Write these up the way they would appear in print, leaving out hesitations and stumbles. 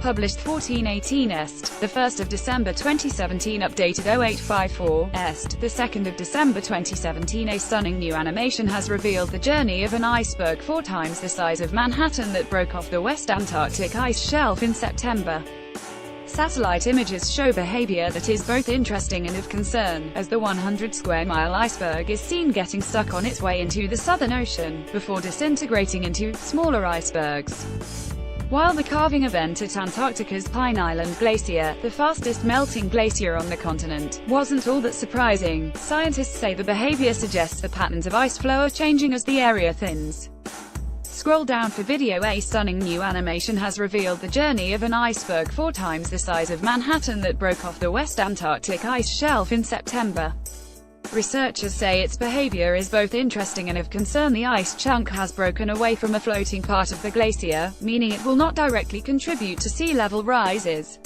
published 1418 est, the 1st of December 2017 updated 0854 est, the 2nd of December 2017. A stunning new animation has revealed the journey of an iceberg 4 times the size of Manhattan that broke off the West Antarctic ice shelf in September. Satellite images show behavior that is both interesting and of concern, as the 100-square-mile iceberg is seen getting stuck on its way into the Southern Ocean, before disintegrating into smaller icebergs. While the calving event at Antarctica's Pine Island Glacier, the fastest melting glacier on the continent, wasn't all that surprising. Scientists say the behavior suggests the patterns of ice flow are changing as the area thins. Scroll down for video. A stunning new animation has revealed the journey of an iceberg 4 times the size of Manhattan that broke off the West Antarctic ice shelf in September. Researchers say its behavior is both interesting and of concern. The ice chunk has broken away from a floating part of the glacier, meaning it will not directly contribute to sea level rises.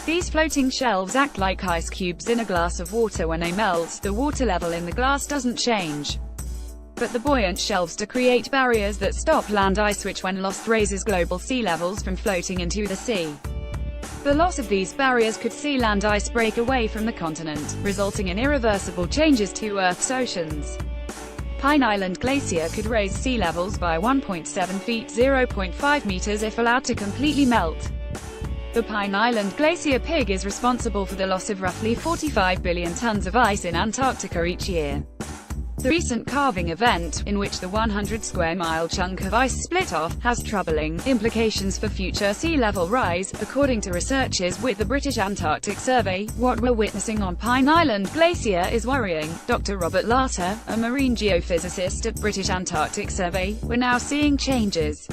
These floating shelves act like ice cubes in a glass of water. When they melt, the water level in the glass doesn't change, but the buoyant shelves to create barriers that stop land ice, which when lost raises global sea levels from floating into the sea. The loss of these barriers could see land ice break away from the continent, resulting in irreversible changes to Earth's oceans. Pine Island Glacier could raise sea levels by 1.7 feet (0.5 meters) if allowed to completely melt. The Pine Island Glacier pig is responsible for the loss of roughly 45 billion tons of ice in Antarctica each year. The recent calving event, in which the 100-square-mile chunk of ice split off, has troubling implications for future sea level rise, according to researchers with the British Antarctic Survey. What we're witnessing on Pine Island Glacier is worrying. Dr. Robert Larter, a marine geophysicist at British Antarctic Survey, we're now seeing changes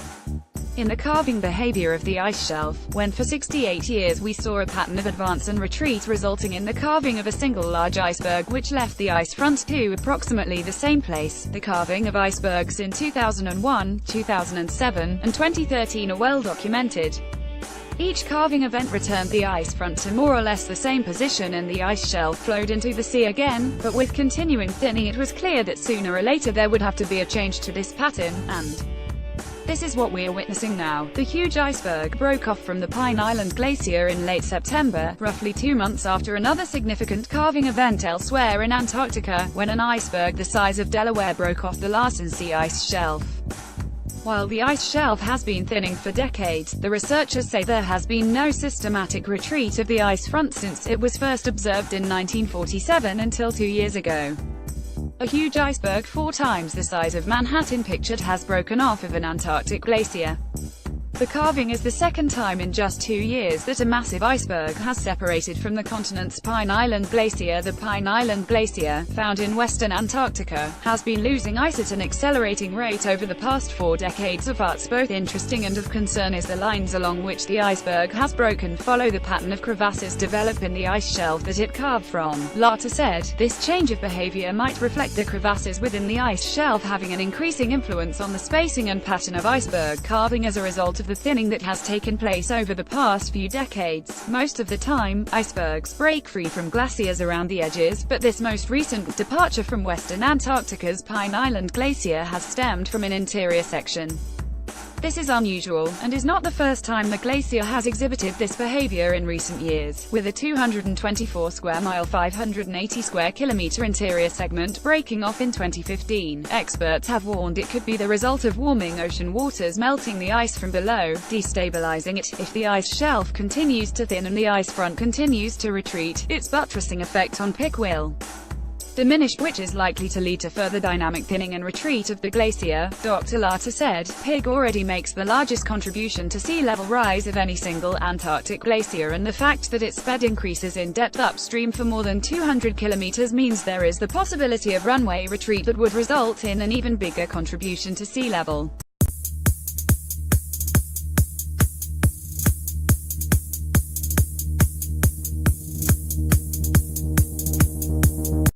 in the calving behavior of the ice shelf, when for 68 years we saw a pattern of advance and retreat resulting in the calving of a single large iceberg which left the ice front to approximately the same place. The calving of icebergs in 2001, 2007, and 2013 are well documented. Each calving event returned the ice front to more or less the same position and the ice shelf flowed into the sea again, but with continuing thinning it was clear that sooner or later there would have to be a change to this pattern, and this is what we're witnessing now. The huge iceberg broke off from the Pine Island Glacier in late September, roughly 2 months after another significant calving event elsewhere in Antarctica, when an iceberg the size of Delaware broke off the Larsen Sea ice shelf. While the ice shelf has been thinning for decades, the researchers say there has been no systematic retreat of the ice front since it was first observed in 1947 until 2 years ago. A huge iceberg 4 times the size of Manhattan pictured has broken off of an Antarctic glacier. The calving is the second time in just 2 years that a massive iceberg has separated from the continent's Pine Island Glacier. The Pine Island Glacier, found in western Antarctica, has been losing ice at an accelerating rate over the past 4 decades. Of what's both interesting and of concern is the lines along which the iceberg has broken follow the pattern of crevasses develop in the ice shelf that it carved from. Larter said, this change of behavior might reflect the crevasses within the ice shelf having an increasing influence on the spacing and pattern of iceberg calving as a result of the thinning that has taken place over the past few decades. Most of the time, icebergs break free from glaciers around the edges, but this most recent departure from western Antarctica's Pine Island Glacier has stemmed from an interior section. This is unusual, and is not the first time the glacier has exhibited this behavior in recent years, with a 224-square-mile 580-square-kilometer interior segment breaking off in 2015. Experts have warned it could be the result of warming ocean waters melting the ice from below, destabilizing it. If the ice shelf continues to thin and the ice front continues to retreat, its buttressing effect on pick will diminish, which is likely to lead to further dynamic thinning and retreat of the glacier. Dr. Larter said, Pig already makes the largest contribution to sea level rise of any single Antarctic glacier, and the fact that its bed increases in depth upstream for more than 200 kilometers means there is the possibility of runway retreat that would result in an even bigger contribution to sea level.